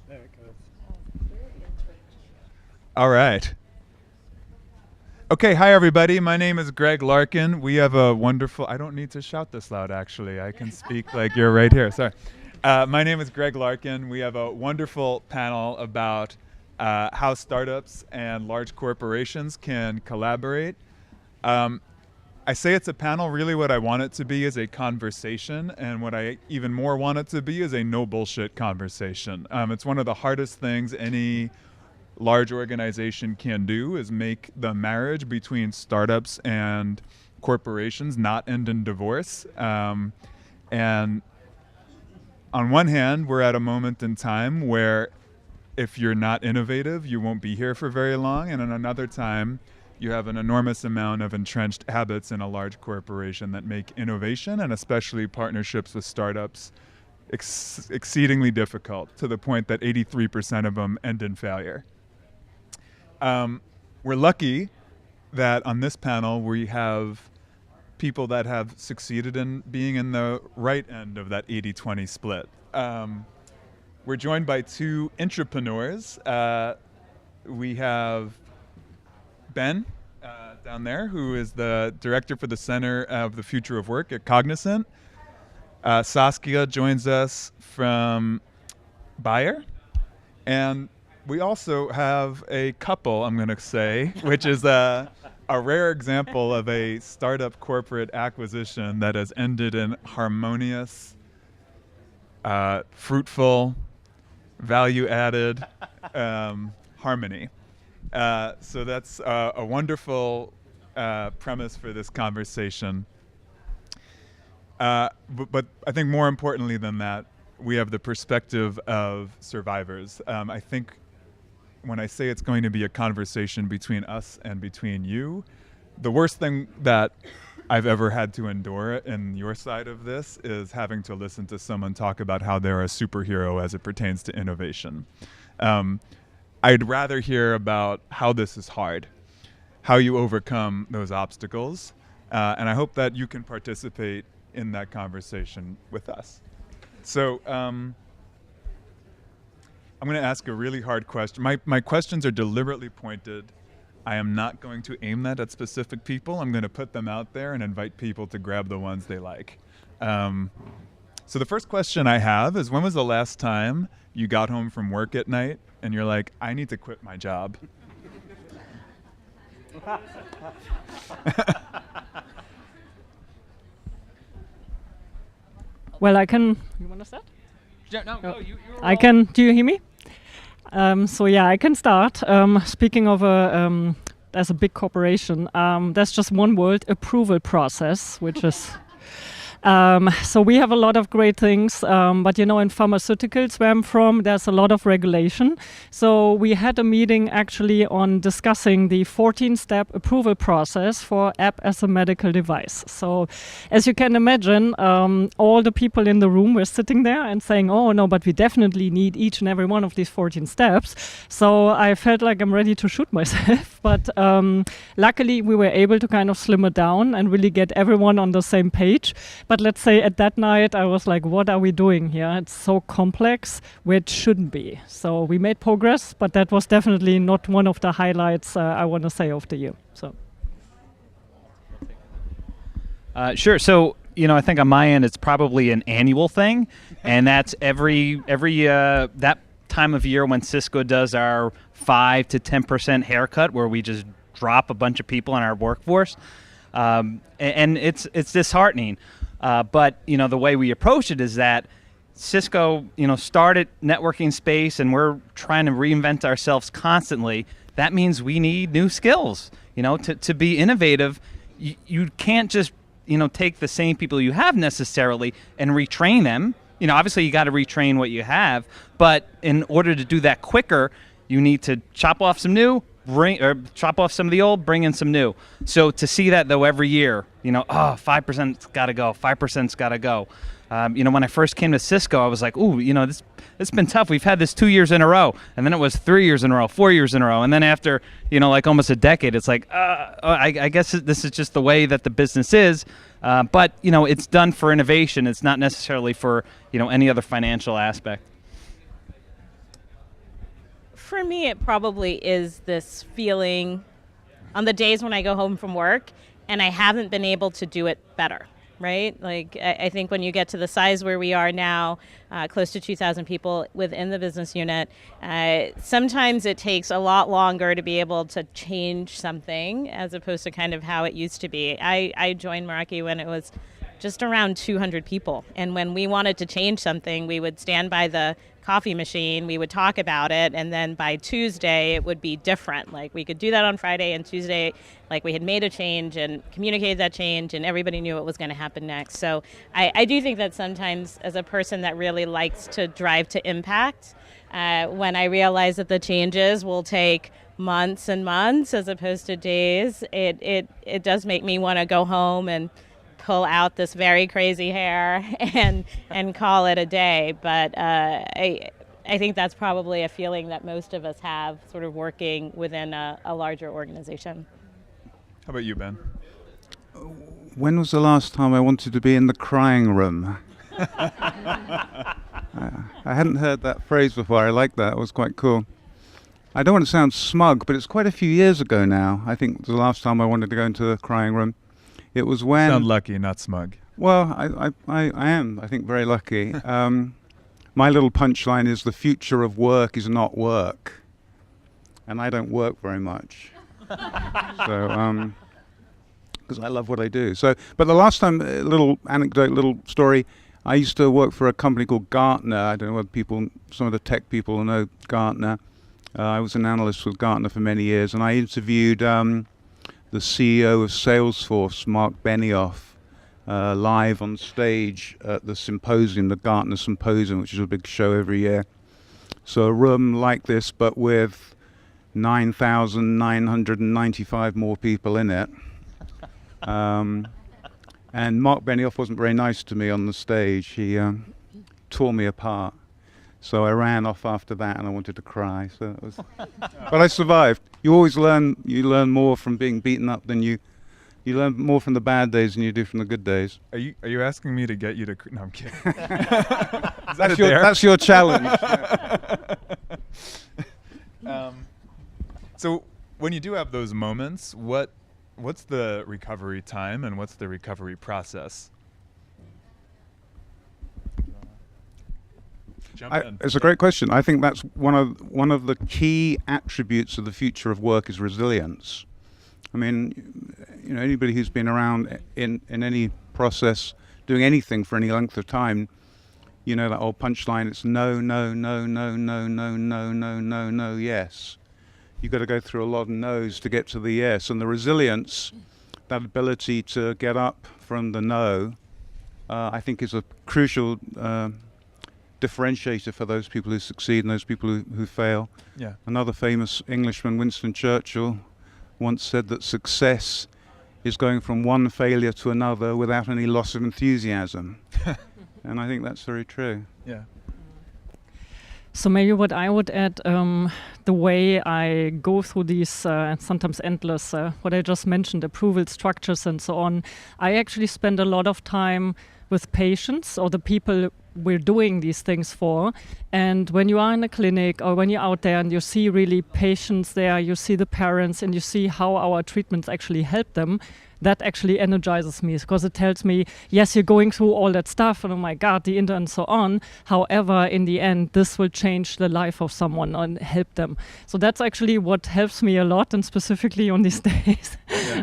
There it goes. All right. Okay, hi everybody. My name is Greg Larkin. We have a wonderful. I don't need to shout this loud, actually. I can speak like you're right here. Sorry. My name is Greg Larkin. We have a wonderful panel about how startups and large corporations can collaborate. I say it's a panel. Really, what I want it to be is a conversation, and what I even more want it to be is a no bullshit conversation. It's one of the hardest things any large organization can do is make the marriage between startups and corporations not end in divorce. And on one hand, we're at a moment in time where if you're not innovative, you won't be here for very long. And in another time, you have an enormous amount of entrenched habits in a large corporation that make innovation and especially partnerships with startups exceedingly difficult, to the point that 83% of them end in failure. We're lucky that on this panel we have people that have succeeded in being in the right end of that 80-20 split. We're joined by two entrepreneurs. We have Ben down there, who is the director for the Center of the Future of Work at Cognizant. Saskia joins us from Bayer. And we also have a couple, I'm going to say, which is a rare example of a startup corporate acquisition that has ended in harmonious, fruitful, value-added harmony. So that's a wonderful premise for this conversation. But I think more importantly than that, we have the perspective of survivors. I think when I say it's going to be a conversation between us and between you, the worst thing that I've ever had to endure in your side of this is having to listen to someone talk about how they're a superhero as it pertains to innovation. I'd rather hear about how this is hard, how you overcome those obstacles, and I hope that you can participate in that conversation with us. So I'm going to ask a really hard question. My questions are deliberately pointed. I am not going to aim that at specific people. I'm going to put them out there and invite people to grab the ones they like. So the first question I have is, when was the last time you got home from work at night and you're like, I need to quit my job? Well, I can. You want to start? No, you I can. Do you hear me? So yeah, I can start. Speaking of as a big corporation, there's just one word: approval process, which is. So we have a lot of great things, but in pharmaceuticals where I'm from, there's a lot of regulation. So we had a meeting actually on discussing the 14-step approval process for app as a medical device. So as you can imagine, all the people in the room were sitting there and saying, oh no, but we definitely need each and every one of these 14 steps. So I felt like I'm ready to shoot myself. But luckily we were able to kind of slim it down and really get everyone on the same page. But let's say at that night, I was like, what are we doing here? It's so complex, which shouldn't be. So we made progress, but that was definitely not one of the highlights I want to say of the year. So. Sure. So, I think on my end, it's probably an annual thing. And that's every that time of year when Cisco does our 5 to 10% haircut, where we just drop a bunch of people in our workforce. And it's disheartening. But the way we approach it is that Cisco, started networking space, and we're trying to reinvent ourselves constantly. That means we need new skills. To be innovative, you can't just take the same people you have necessarily and retrain them. Obviously you got to retrain what you have, but in order to do that quicker, you need to chop off some new. Chop off some of the old, bring in some new. So to see that though every year, 5%'s got to go, 5%'s got to go. When I first came to Cisco, I was like, ooh, it's been tough. We've had this 2 years in a row, and then it was 3 years in a row, 4 years in a row, and then after, like almost a decade, it's like, I guess this is just the way that the business is. But it's done for innovation. It's not necessarily for any other financial aspect. For me, it probably is this feeling on the days when I go home from work and I haven't been able to do it better, right? Like, I think when you get to the size where we are now, close to 2,000 people within the business unit, sometimes it takes a lot longer to be able to change something as opposed to kind of how it used to be. I joined Meraki when it was just around 200 people. And when we wanted to change something, we would stand by the coffee machine, we would talk about it, and then by Tuesday it would be different. Like, we could do that on Friday, and Tuesday, like, we had made a change and communicated that change, and everybody knew what was going to happen next. So I do think that sometimes, as a person that really likes to drive to impact, when I realize that the changes will take months and months as opposed to days, it does make me want to go home and pull out this very crazy hair and call it a day. But I think that's probably a feeling that most of us have, sort of working within a larger organization. How about you, Ben? When was the last time I wanted to be in the crying room? I hadn't heard that phrase before. I like that. It was quite cool. I don't want to sound smug, but it's quite a few years ago now. I think the last time I wanted to go into the crying room. It was when... Sound lucky, not smug. Well, I am, I think, very lucky. My little punchline is the future of work is not work. And I don't work very much. So, because I love what I do. So, but the last time, a little anecdote, little story, I used to work for a company called Gartner. I don't know whether people, some of the tech people know Gartner. I was an analyst with Gartner for many years, and I interviewed the CEO of Salesforce, Mark Benioff, live on stage at the symposium, the Gartner Symposium, which is a big show every year. So a room like this, but with 9,995 more people in it. And Mark Benioff wasn't very nice to me on the stage. He tore me apart. So I ran off after that, and I wanted to cry. So it was, but I survived. You always learn. You learn more from being beaten up than you learn more from the bad days than you do from the good days. Are you asking me to get you to? No, I'm kidding. Is that that's your challenge. So when you do have those moments, what's the recovery time and what's the recovery process? It's a great question. I think that's one of the key attributes of the future of work is resilience. I mean, you know, anybody who's been around in any process, doing anything for any length of time, you know that old punchline, it's no, no, no, no, no, no, no, no, no, no, yes. You've got to go through a lot of no's to get to the yes. And the resilience, that ability to get up from the no, I think is a crucial differentiator for those people who succeed and those people who fail. Yeah. Another famous Englishman, Winston Churchill, once said that success is going from one failure to another without any loss of enthusiasm. And I think that's very true. Yeah. So maybe what I would add, the way I go through these sometimes endless, what I just mentioned, approval structures and so on, I actually spend a lot of time with patients or the people we're doing these things for. And when you are in a clinic or when you're out there and you see really patients there, you see the parents and you see how our treatments actually help them, that actually energizes me because it tells me, yes, you're going through all that stuff and oh my God, the internet and so on. However, in the end, this will change the life of someone and help them. So that's actually what helps me a lot, and specifically on these days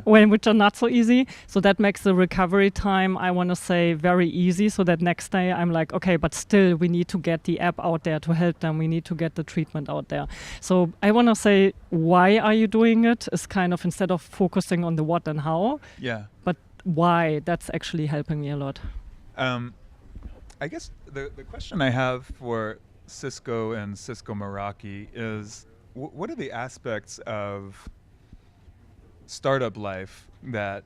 which are not so easy. So that makes the recovery time, I want to say, very easy. So that next day I'm like, okay, but still we need to get the app out there to help them. We need to get the treatment out there. So I want to say, why are you doing it is kind of, instead of focusing on the what and how, but why, that's actually helping me a lot. I guess the question I have for Cisco and Cisco Meraki is, what are the aspects of startup life that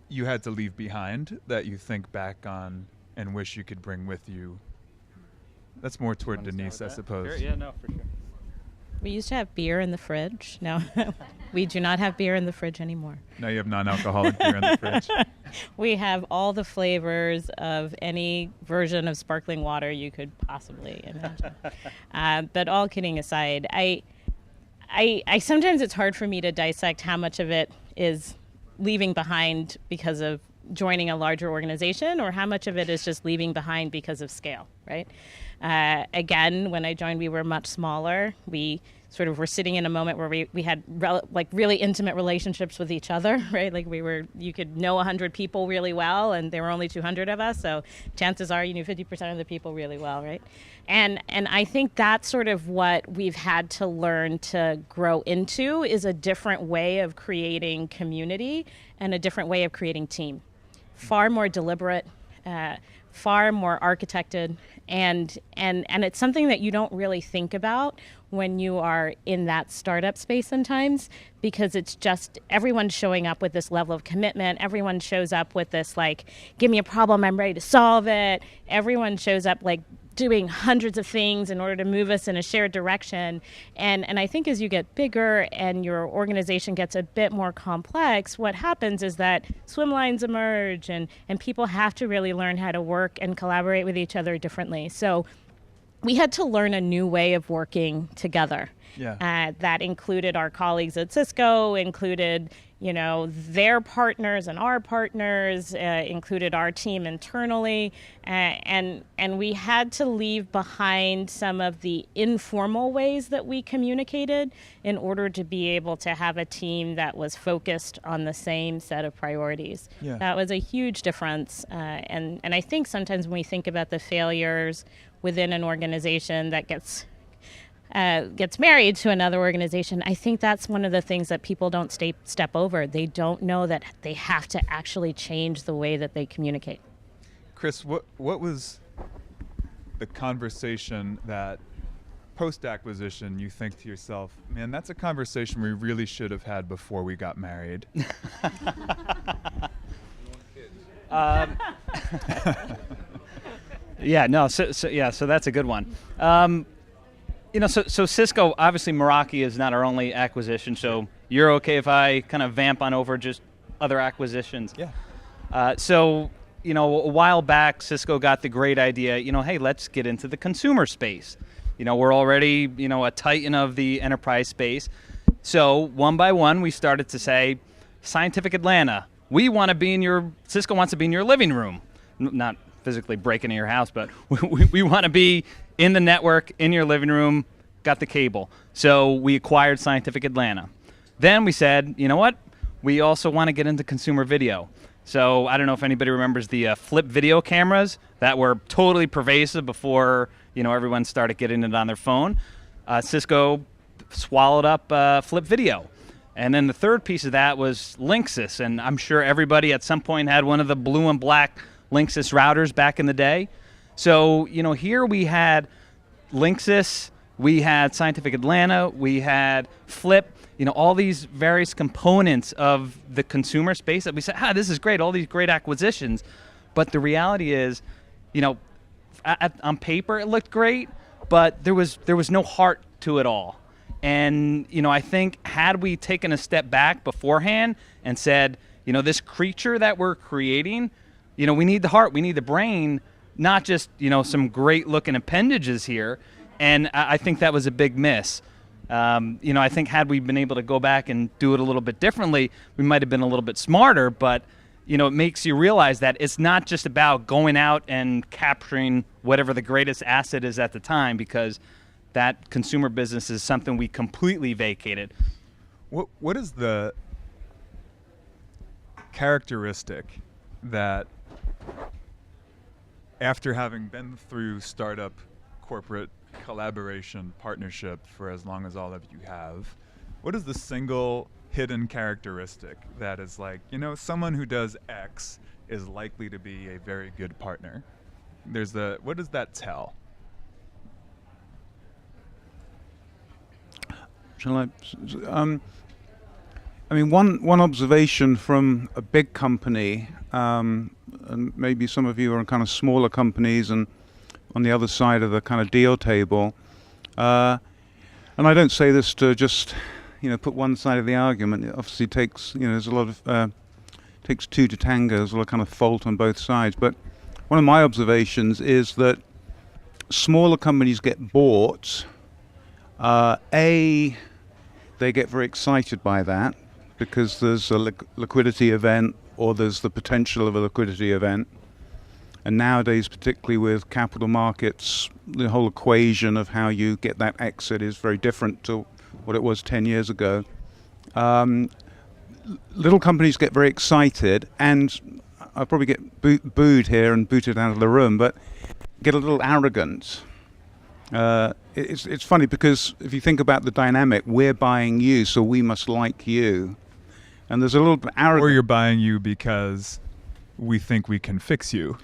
you had to leave behind that you think back on and wish you could bring with you? That's more toward Denise, I suppose. Sure, yeah, no, for sure. We used to have beer in the fridge. No, we do not have beer in the fridge anymore. Now you have non-alcoholic beer in the fridge. We have all the flavors of any version of sparkling water you could possibly imagine. But all kidding aside, I sometimes it's hard for me to dissect how much of it is leaving behind because of joining a larger organization or how much of it is just leaving behind because of scale, right? Again, when I joined, we were much smaller. We sort of were sitting in a moment where we had really intimate relationships with each other, right? Like you could know 100 people really well, and there were only 200 of us, so chances are you knew 50% of the people really well, right? And I think that's sort of what we've had to learn to grow into is a different way of creating community and a different way of creating team. Far more deliberate, far more architected, and it's something that you don't really think about when you are in that startup space sometimes, because it's just everyone's showing up with this level of commitment. Everyone shows up with this like, give me a problem, I'm ready to solve it. Everyone shows up like doing hundreds of things in order to move us in a shared direction. And I think as you get bigger and your organization gets a bit more complex, what happens is that swim lines emerge and people have to really learn how to work and collaborate with each other differently. So we had to learn a new way of working together. Yeah. That included our colleagues at Cisco, included their partners and our partners, included our team internally, and we had to leave behind some of the informal ways that we communicated in order to be able to have a team that was focused on the same set of priorities. Yeah. That was a huge difference, and I think sometimes when we think about the failures within an organization that gets married to another organization, I think that's one of the things that people don't step over. They don't know that they have to actually change the way that they communicate. Chris, what was the conversation that post-acquisition you think to yourself, man, that's a conversation we really should have had before we got married? Yeah, no, so that's a good one. So Cisco, obviously Meraki is not our only acquisition, so you're okay if I kind of vamp on over just other acquisitions. Yeah. So, a while back, Cisco got the great idea, hey, let's get into the consumer space. We're already, a titan of the enterprise space. So one by one, we started to say, Scientific Atlanta, Cisco wants to be in your living room. Not physically break into your house, but we want to be in the network, in your living room, got the cable. So we acquired Scientific Atlanta. Then we said, you know what? We also want to get into consumer video. So I don't know if anybody remembers the flip video cameras that were totally pervasive before everyone started getting it on their phone. Cisco swallowed up flip video. And then the third piece of that was Linksys. And I'm sure everybody at some point had one of the blue and black Linksys routers back in the day. So, here we had Linksys, we had Scientific Atlanta, we had Flip, all these various components of the consumer space that we said, this is great, all these great acquisitions. But the reality is, on paper it looked great, but there was no heart to it all. And, I think had we taken a step back beforehand and said, this creature that we're creating, we need the heart, we need the brain, not just, some great looking appendages here. And I think that was a big miss. I think had we been able to go back and do it a little bit differently, we might have been a little bit smarter, but, it makes you realize that it's not just about going out and capturing whatever the greatest asset is at the time, because that consumer business is something we completely vacated. What is the characteristic that, after having been through startup, corporate collaboration, partnership for as long as all of you have, what is the single hidden characteristic that is like, someone who does X is likely to be a very good partner? What does that tell? Shall I? One observation from a big company, and maybe some of you are in kind of smaller companies and on the other side of the kind of deal table, and I don't say this to just, put one side of the argument. It obviously takes, there's a lot of takes two to tango. There's a lot of kind of fault on both sides. But one of my observations is that smaller companies get bought. They get very excited by that because there's a liquidity event, or there's the potential of a liquidity event. And nowadays, particularly with capital markets, the whole equation of how you get that exit is very different to what it was 10 years ago. Little companies get very excited, and I'll probably get booed here and booted out of the room, but get a little arrogant. It's funny because if you think about the dynamic, we're buying you, so we must like you. And there's a little bit arrogant. Or you're buying you because we think we can fix you.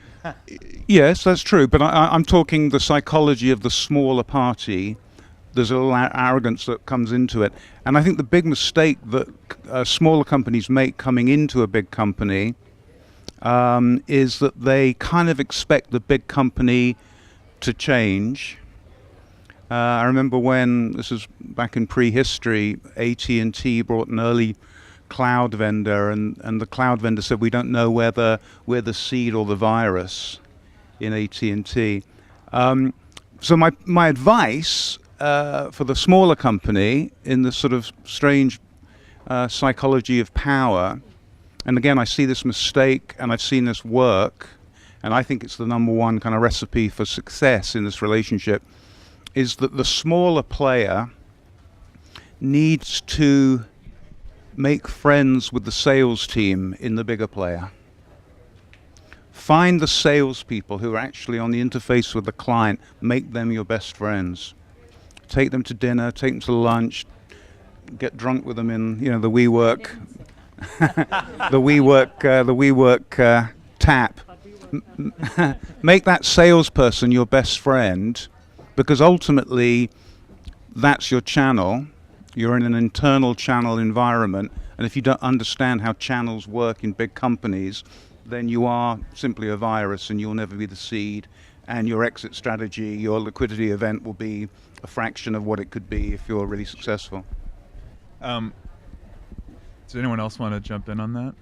Yes, that's true, but I'm talking the psychology of the smaller party. There's a little arrogance that comes into it. And I think the big mistake that smaller companies make coming into a big company is that they kind of expect the big company to change. I remember when, this was back in prehistory, AT&T brought an early cloud vendor, and the cloud vendor said, we don't know whether we're the seed or the virus in AT&T. So my advice for the smaller company in the sort of strange psychology of power, and again I see this mistake and I've seen this work, and I think it's the number one kind of recipe for success in this relationship, is that the smaller player needs to make friends with the sales team in the bigger player. Find the salespeople who are actually on the interface with the client. Make them your best friends. Take them to dinner, take them to lunch, get drunk with them in, the WeWork, the WeWork tap. Make that salesperson your best friend, because ultimately that's your channel. You're in an internal channel environment, and if you don't understand how channels work in big companies, then you are simply a virus and you'll never be the seed, and your exit strategy, your liquidity event will be a fraction of what it could be if you're really successful. Does anyone else want to jump in on that?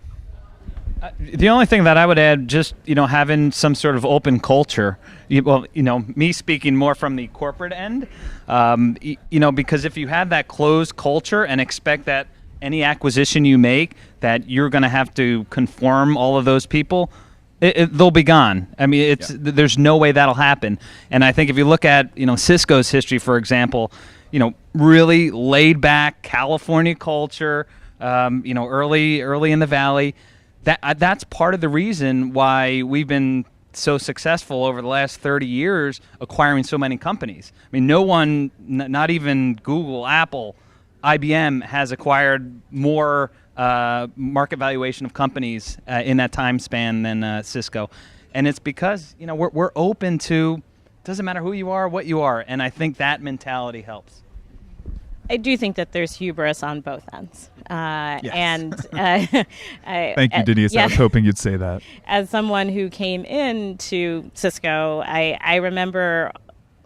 The only thing that I would add, just having some sort of open culture. Me speaking more from the corporate end, because if you have that closed culture and expect that any acquisition you make that you're going to have to conform all of those people, they'll be gone. I mean, there's no way that'll happen. And I think if you look at Cisco's history, for example, really laid back California culture, early in the Valley. That's part of the reason why we've been so successful over the last 30 years acquiring so many companies. I mean, no one, not even Google, Apple, IBM, has acquired more market valuation of companies in that time span than Cisco. And it's because, we're open to, doesn't matter who you are, what you are. And I think that mentality helps. I do think that there's hubris on both ends. Yes. And Thank you, Denise. Yeah. I was hoping you'd say that. As someone who came into Cisco, I remember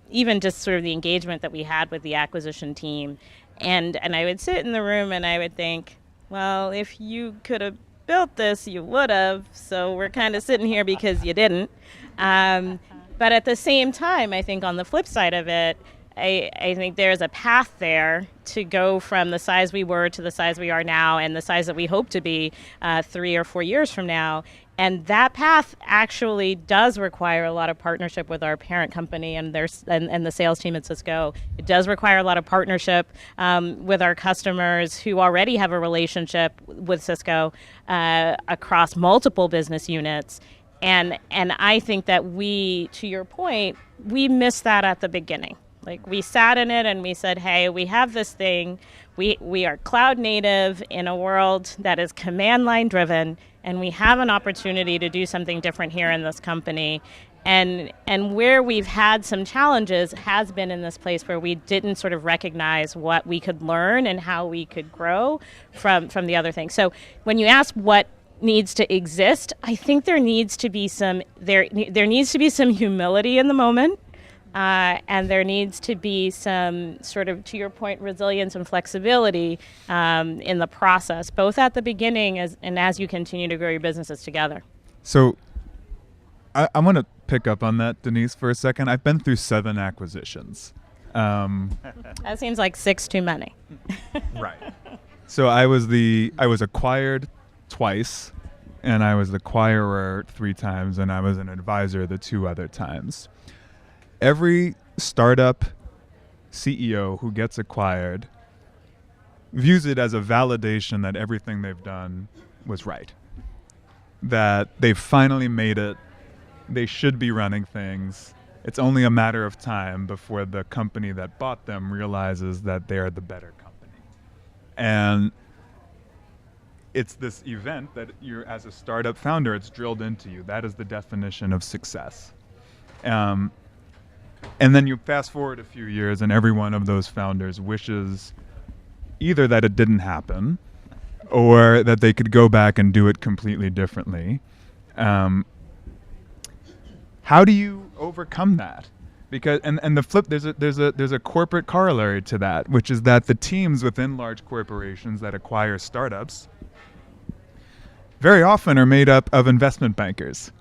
even just sort of the engagement that we had with the acquisition team. And I would sit in the room and I would think, well, if you could have built this, you would have. So we're kind of sitting here because you didn't. But at the same time, I think on the flip side of it, I think there's a path there to go from the size we were to the size we are now and the size that we hope to be 3 or 4 years from now. And that path actually does require a lot of partnership with our parent company and the sales team at Cisco. It does require a lot of partnership with our customers who already have a relationship with Cisco across multiple business units. And I think that we, to your point, we missed that at the beginning. Like, we sat in it and we said, hey, we have this thing. We are cloud native in a world that is command line driven, and we have an opportunity to do something different here in this company. And where we've had some challenges has been in this place where we didn't sort of recognize what we could learn and how we could grow from the other things. So when you ask what needs to exist, I think there needs to be some humility in the moment. and there needs to be some sort of, to your point, resilience and flexibility in the process, both at the beginning and as you continue to grow your businesses together. So I want to pick up on that, Denise, for a second. I've been through 7 acquisitions. That seems like 6 too many. Right. So I was acquired twice, and I was the acquirer 3 times, and I was an advisor the 2 other times. Every startup CEO who gets acquired views it as a validation that everything they've done was right, that they've finally made it, they should be running things. It's only a matter of time before the company that bought them realizes that they're the better company. And it's this event that you're, as a startup founder, it's drilled into you. That is the definition of success. And then you fast forward a few years, and every one of those founders wishes either that it didn't happen or that they could go back and do it completely differently. How do you overcome that? Because and the flip, there's a corporate corollary to that, which is that the teams within large corporations that acquire startups very often are made up of investment bankers,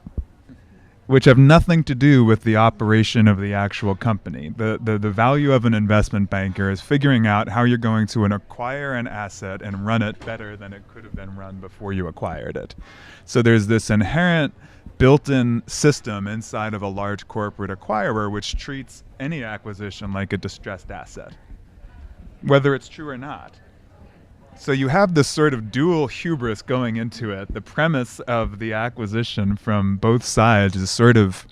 which have nothing to do with the operation of the actual company. The value of an investment banker is figuring out how you're going to acquire an asset and run it better than it could have been run before you acquired it. So there's this inherent built-in system inside of a large corporate acquirer which treats any acquisition like a distressed asset, whether it's true or not. So you have this sort of dual hubris going into it. The premise of the acquisition from both sides is sort of,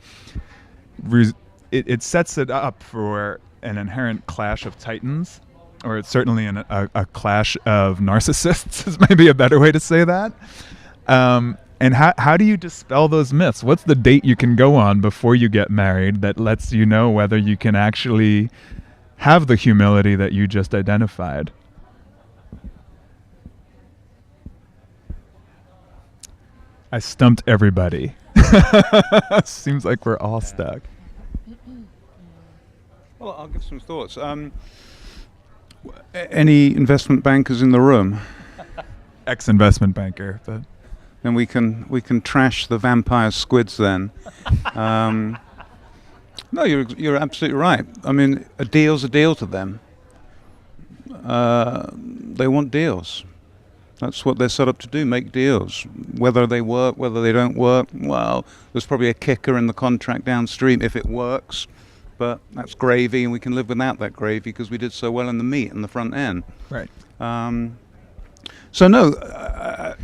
it sets it up for an inherent clash of titans, or it's certainly a clash of narcissists is maybe a better way to say that. And how do you dispel those myths? What's the date you can go on before you get married that lets you know whether you can actually have the humility that you just identified? I stumped everybody. Seems like we're all stuck. Well, I'll give some thoughts. Any investment bankers in the room? Ex-investment banker, but Then we can trash the vampire squids then. No, you're absolutely right. I mean, a deal's a deal to them. They want deals. That's what they're set up to do, make deals. Whether they work, whether they don't work, well, there's probably a kicker in the contract downstream if it works, but that's gravy, and we can live without that gravy because we did so well in the meat in the front end. right. So no,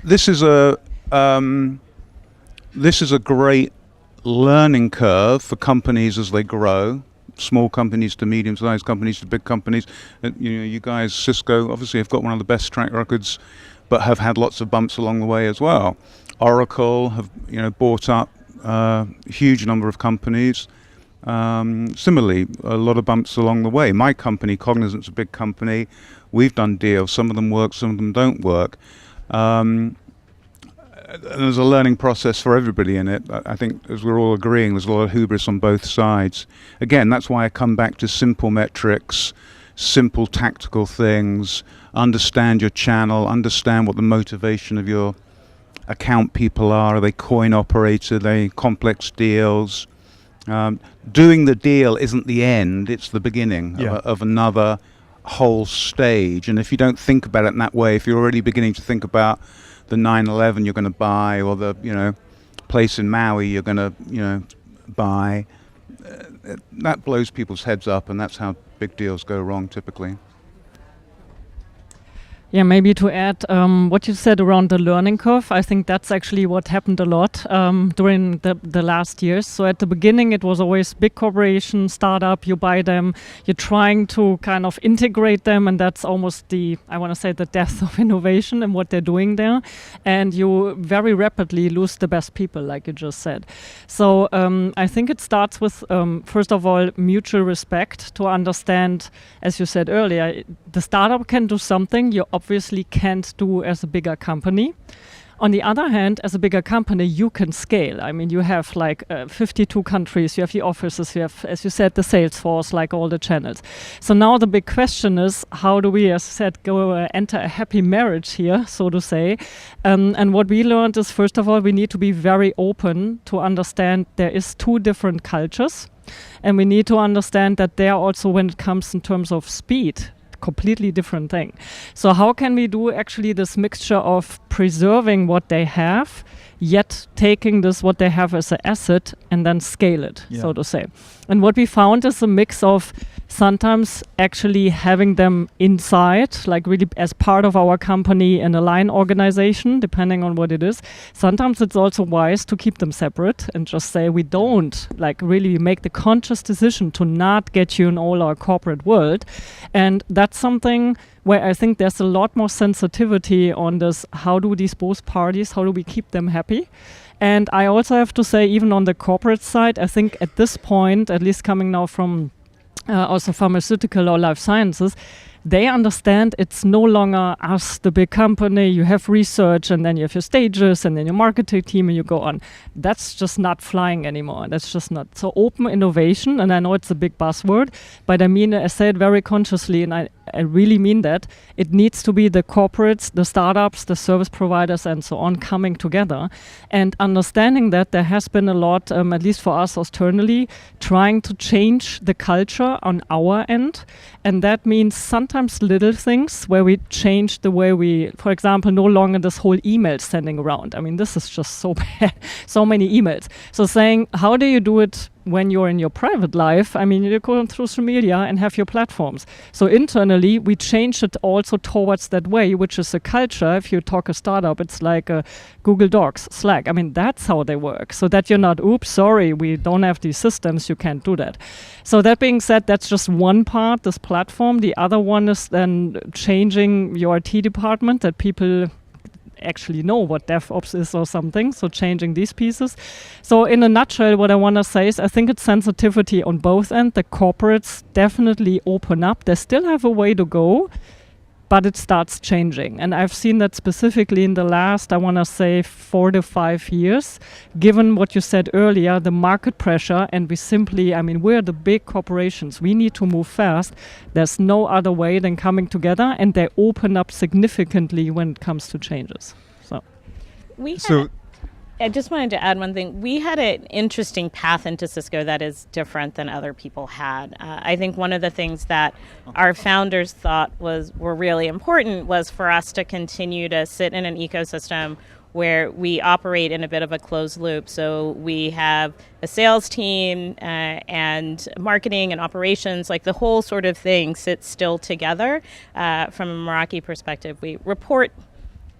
this is a great learning curve for companies as they grow. Small companies to medium-sized companies to big companies. You guys, Cisco, obviously have got one of the best track records, but have had lots of bumps along the way as well. Oracle have bought up a huge number of companies. Similarly, a lot of bumps along the way. My company, Cognizant's a big company. We've done deals. Some of them work, some of them don't work. There's a learning process for everybody in it. I think, as we're all agreeing, there's a lot of hubris on both sides. Again, that's why I come back to simple metrics, simple tactical things, understand your channel, understand what the motivation of your account people are. Are they coin operated? Are they complex deals? Doing the deal isn't the end, it's the beginning of another whole stage. And if you don't think about it in that way, if you're already beginning to think about the 911 you're going to buy, or the place in Maui you're going to buy, that blows people's heads up, and that's how big deals go wrong typically. Yeah, maybe to add what you said around the learning curve, I think that's actually what happened a lot during the last years. So at the beginning, it was always big corporation, startup, you buy them, you're trying to kind of integrate them, and that's almost the death of innovation and what they're doing there. And you very rapidly lose the best people, like you just said. So I think it starts with, first of all, mutual respect to understand, as you said earlier, the startup can do something you obviously can't do as a bigger company. On the other hand, as a bigger company, you can scale. I mean, you have like 52 countries, you have the offices, you have, as you said, the sales force, like all the channels. So now the big question is, how do we, as I said, go enter a happy marriage here, so to say? And what we learned is, first of all, we need to be very open to understand there is two different cultures. And we need to understand that they are also, when it comes in terms of speed, completely different thing. So how can we do actually this mixture of preserving what they have, yet taking this what they have as an asset and then scale it, so to say. And what we found is a mix of sometimes actually having them inside, like really as part of our company in a line organization, depending on what it is. Sometimes it's also wise to keep them separate and just say we don't, like really make the conscious decision to not get you in all our corporate world. And that's something where I think there's a lot more sensitivity on this. How do these both parties, how do we keep them happy? And I also have to say, even on the corporate side, I think at this point, at least coming now from also pharmaceutical or life sciences, they understand it's no longer us, the big company, you have research and then you have your stages and then your marketing team and you go on. That's just not flying anymore. That's just not. So open innovation, and I know it's a big buzzword, but I mean, I say it very consciously, and I really mean that. It needs to be the corporates, the startups, the service providers and so on coming together and understanding that there has been a lot, at least for us externally, trying to change the culture on our end. And that means sometimes little things where we change the way we, for example, no longer this whole email sending around. I mean, this is just so bad, so many emails. So saying, how do you do it when you're in your private life? I mean, you go on social media and have your platforms. So internally, we change it also towards that way, which is a culture. If you talk a startup, it's like Google Docs, Slack. I mean, that's how they work. So that you're not, oops, sorry, we don't have these systems, you can't do that. So that being said, that's just one part, this platform. The other one is then changing your IT department, that people actually know what DevOps is or something, so changing these pieces. So in a nutshell, what I want to say is I think it's sensitivity on both ends. The corporates definitely open up. They still have a way to go, but it starts changing. And I've seen that specifically in the last, I want to say, 4 to 5 years, given what you said earlier, the market pressure, and we simply, I mean, we're the big corporations. We need to move fast. There's no other way than coming together, and they open up significantly when it comes to changes. So I just wanted to add one thing. We had an interesting path into Cisco that is different than other people had. I think one of the things that our founders thought were really important was for us to continue to sit in an ecosystem where we operate in a bit of a closed loop. So we have a sales team and marketing and operations, like the whole sort of thing sits still together. From a Meraki perspective, we report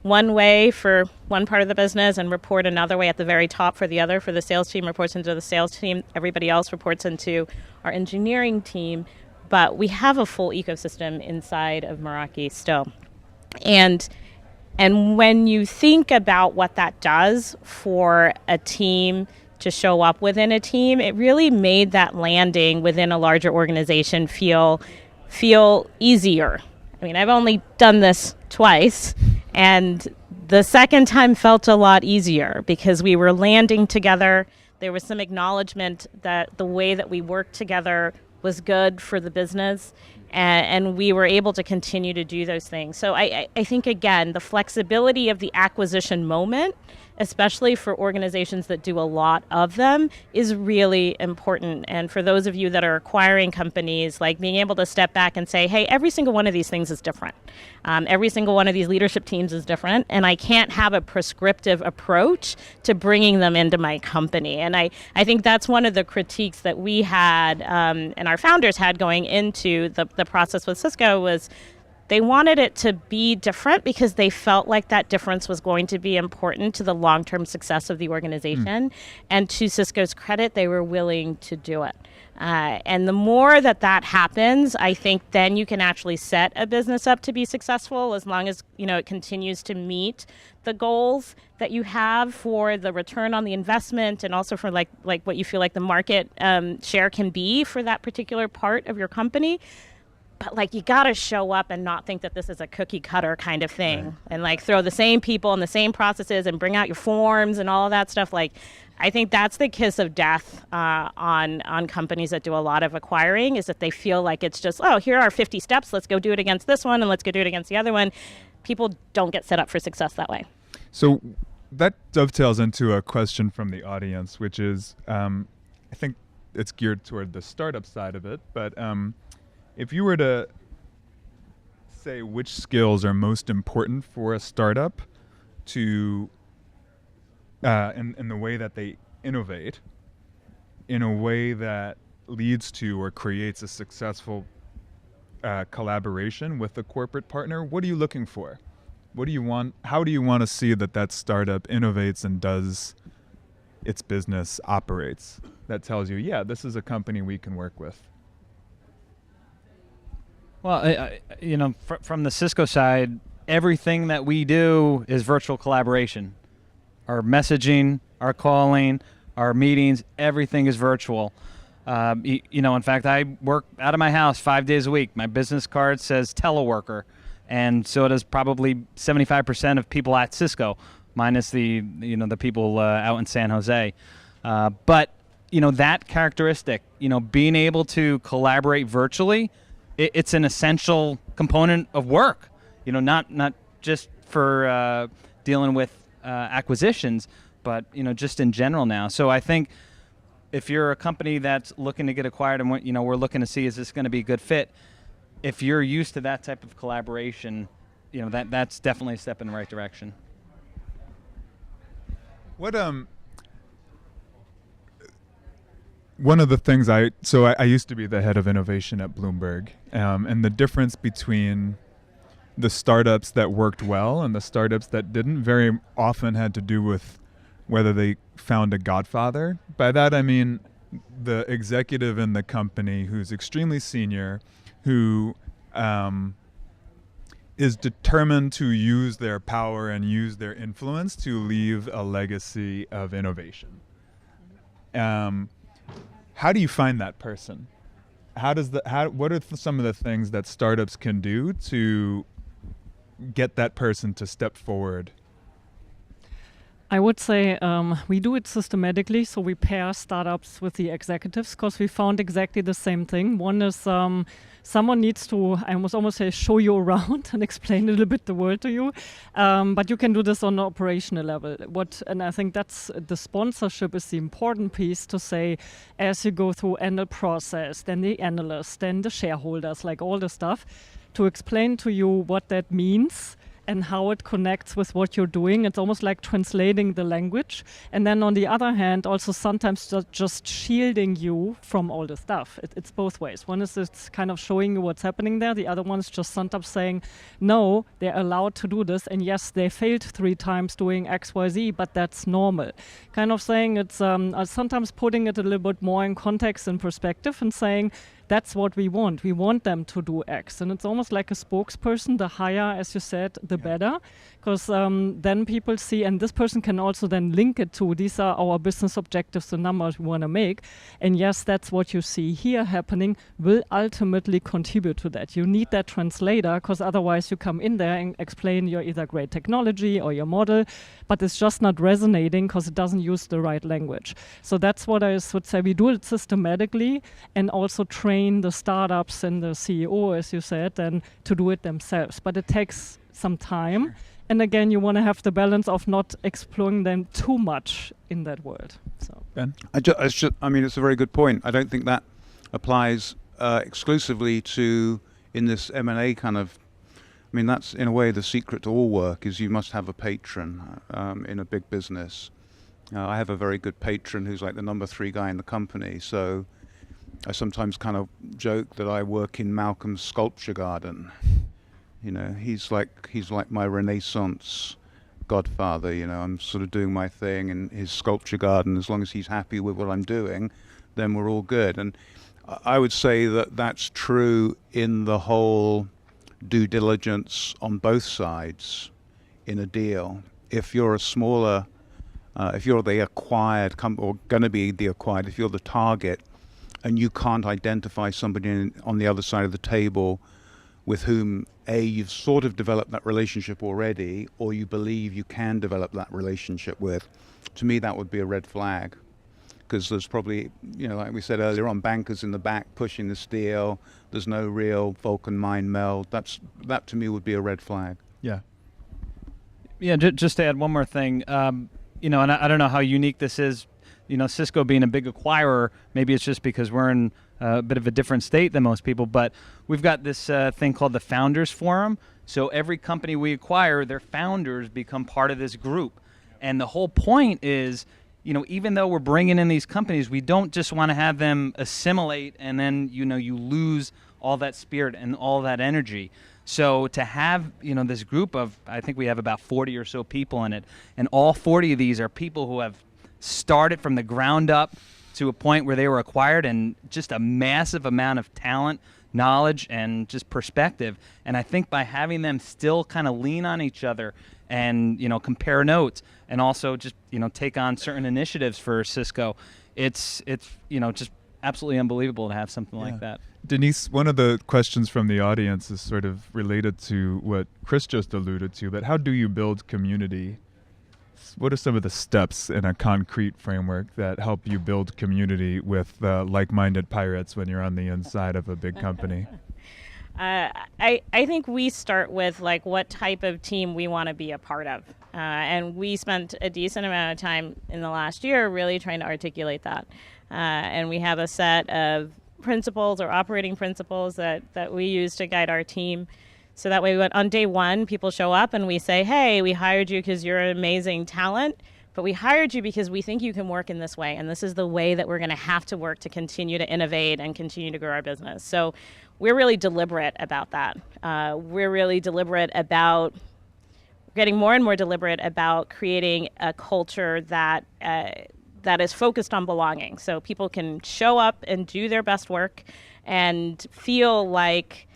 one way for one part of the business and report another way at the very top for the other. For the sales team reports into the sales team. Everybody else reports into our engineering team. But we have a full ecosystem inside of Meraki still. And when you think about what that does for a team to show up within a team, it really made that landing within a larger organization feel easier. I mean, I've only done this twice, and the second time felt a lot easier because we were landing together. There was some acknowledgement that the way that we worked together was good for the business, and we were able to continue to do those things. So I think, again, the flexibility of the acquisition moment, especially for organizations that do a lot of them, is really important. And for those of you that are acquiring companies, like being able to step back and say, hey, every single one of these things is different. Every single one of these leadership teams is different, and I can't have a prescriptive approach to bringing them into my company. And I think that's one of the critiques that we had and our founders had going into the process with Cisco was they wanted it to be different because they felt like that difference was going to be important to the long-term success of the organization. And to Cisco's credit, they were willing to do it. And the more that happens, I think then you can actually set a business up to be successful as long as, you know, it continues to meet the goals that you have for the return on the investment and also for like what you feel like the market share can be for that particular part of your company. but like you got to show up and not think that this is a cookie cutter kind of thing, and like throw the same people and the same processes and bring out your forms and all of that stuff. Like, I think that's the kiss of death on companies that do a lot of acquiring, is that they feel like it's just, oh, here are 50 steps, let's go do it against this one and let's go do it against the other one. People don't get set up for success that way. So that dovetails into a question from the audience, which is, I think it's geared toward the startup side of it, but if you were to say which skills are most important for a startup to, in the way that they innovate, in a way that leads to or creates a successful collaboration with a corporate partner, what are you looking for? What do you want? How do you want to see that startup innovates and does its business operates? That tells you, yeah, this is a company we can work with. Well, from the Cisco side, everything that we do is virtual collaboration. Our messaging, our calling, our meetings, everything is virtual. In fact, I work out of my house 5 days a week. My business card says teleworker, and so does probably 75% of people at Cisco, minus the people out in San Jose. But that characteristic, being able to collaborate virtually, it's an essential component of work. Not just for dealing with acquisitions, but just in general now. So I think if you're a company that's looking to get acquired and we're looking to see, is this going to be a good fit? If you're used to that type of collaboration, that's definitely a step in the right direction. What one of the things I used to be the head of innovation at Bloomberg, and the difference between the startups that worked well and the startups that didn't very often had to do with whether they found a godfather. By that I mean the executive in the company who's extremely senior, who is determined to use their power and use their influence to leave a legacy of innovation. How do you find that person? What are some of the things that startups can do to get that person to step forward? I would say we do it systematically. So we pair startups with the executives because we found exactly the same thing. One is someone needs to, I must almost say, show you around and explain a little bit the world to you. But you can do this on the operational level. And I think that's the sponsorship is the important piece to say, as you go through annual process, then the analysts, then the shareholders, like all the stuff, to explain to you what that means and how it connects with what you're doing. It's almost like translating the language. And then on the other hand, also sometimes just shielding you from all the stuff. It's both ways. One is it's kind of showing you what's happening there. The other one is just sometimes saying, no, they're allowed to do this. And yes, they failed 3 times doing X, Y, Z, but that's normal. Kind of saying it's sometimes putting it a little bit more in context and perspective and saying, that's what we want. We want them to do X. And it's almost like a spokesperson. The higher, as you said, the better. Because then people see, and this person can also then link it to, these are our business objectives, the numbers we want to make. And yes, that's what you see here happening, will ultimately contribute to that. You need that translator, because otherwise you come in there and explain your either great technology or your model, but it's just not resonating because it doesn't use the right language. So that's what I would say. We do it systematically and also train the startups and the CEO, as you said, and to do it themselves. But it takes some time. Sure. And again, you want to have the balance of not exploring them too much in that world. So Ben? I mean, it's a very good point. I don't think that applies exclusively to in this M&A kind of. I mean, that's in a way the secret to all work is you must have a patron in a big business. I have a very good patron who's like the number 3 guy in the company. So I sometimes kind of joke that I work in Malcolm's sculpture garden. He's like my Renaissance godfather. I'm sort of doing my thing in his sculpture garden. As long as he's happy with what I'm doing, then we're all good. And I would say that that's true in the whole due diligence on both sides in a deal. If you're a smaller, if you're the acquired or going to be the acquired, if you're the target, and you can't identify somebody on the other side of the table with whom you've sort of developed that relationship already, or you believe you can develop that relationship with. To me, that would be a red flag, because there's probably, like we said earlier on, bankers in the back pushing this deal. There's no real Vulcan mind meld. That to me would be a red flag. Yeah. Yeah, just to add one more thing, and I don't know how unique this is. Cisco being a big acquirer, maybe it's just because we're in a bit of a different state than most people, but we've got this thing called the Founders Forum. So every company we acquire, their founders become part of this group. And the whole point is, even though we're bringing in these companies, we don't just want to have them assimilate and then, you lose all that spirit and all that energy. So to have, this group of, I think we have about 40 or so people in it, and all 40 of these are people who have started from the ground up to a point where they were acquired, and just a massive amount of talent, knowledge, and just perspective. And I think by having them still kind of lean on each other and, compare notes, and also just, take on certain initiatives for Cisco, it's just absolutely unbelievable to have something like that. Denise, one of the questions from the audience is sort of related to what Chris just alluded to, but how do you build community? What are some of the steps in a concrete framework that help you build community with like-minded pirates when you're on the inside of a big company? I think we start with what type of team we want to be a part of. And we spent a decent amount of time in the last year really trying to articulate that. And we have a set of principles or operating principles that we use to guide our team. So that way, on day one, people show up and we say, hey, we hired you because you're an amazing talent, but we hired you because we think you can work in this way. And this is the way that we're going to have to work to continue to innovate and continue to grow our business. So we're really deliberate about that. We're really deliberate about getting more and more deliberate about creating a culture that is focused on belonging. So people can show up and do their best work and feel like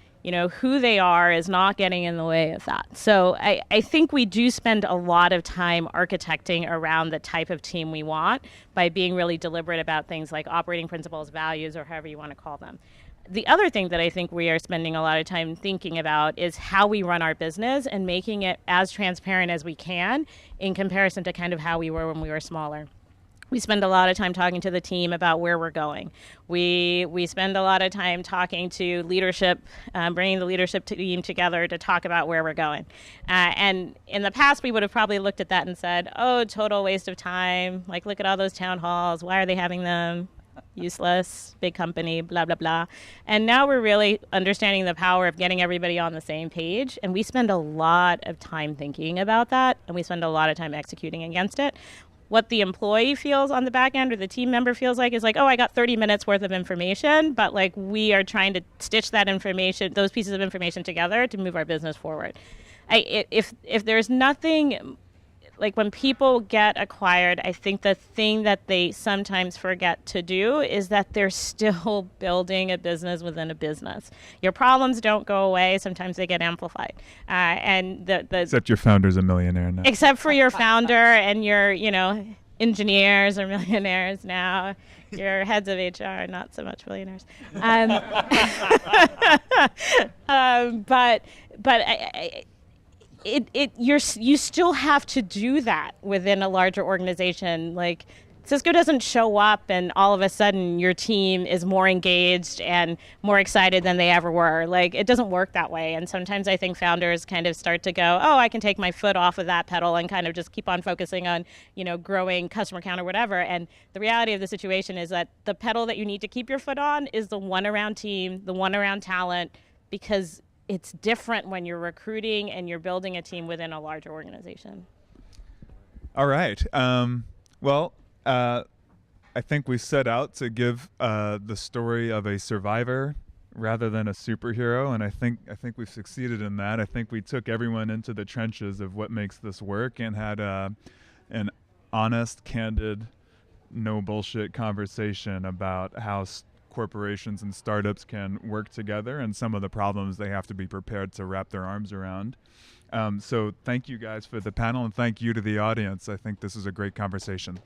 who they are is not getting in the way of that. So I think we do spend a lot of time architecting around the type of team we want by being really deliberate about things like operating principles, values, or however you want to call them. The other thing that I think we are spending a lot of time thinking about is how we run our business and making it as transparent as we can in comparison to kind of how we were when we were smaller. We spend a lot of time talking to the team about where we're going. We spend a lot of time talking to leadership, bringing the leadership team together to talk about where we're going. And in the past, we would have probably looked at that and said, oh, total waste of time. Look at all those town halls. Why are they having them? Useless, big company, blah, blah, blah. And now we're really understanding the power of getting everybody on the same page. And we spend a lot of time thinking about that, and we spend a lot of time executing against it. What the employee feels on the back end or the team member feels like is oh, I got 30 minutes worth of information, but we are trying to stitch that information, those pieces of information together to move our business forward. If there's nothing, when people get acquired, I think the thing that they sometimes forget to do is that they're still building a business within a business. Your problems don't go away. Sometimes they get amplified. Except your founder's a millionaire now. Except for your founder and your, engineers are millionaires now. Your heads of HR, not so much millionaires. You still have to do that within a larger organization. Cisco doesn't show up and all of a sudden your team is more engaged and more excited than they ever were. It doesn't work that way. And sometimes I think founders kind of start to go, oh, I can take my foot off of that pedal and kind of just keep on focusing on, growing customer count or whatever. And the reality of the situation is that the pedal that you need to keep your foot on is the one around team, the one around talent, because it's different when you're recruiting and you're building a team within a larger organization. All right. I think we set out to give the story of a survivor rather than a superhero, and I think we've succeeded in that. I think we took everyone into the trenches of what makes this work and had an honest, candid, no bullshit conversation about how corporations and startups can work together and some of the problems they have to be prepared to wrap their arms around. So thank you guys for the panel, and thank you to the audience. I think this is a great conversation.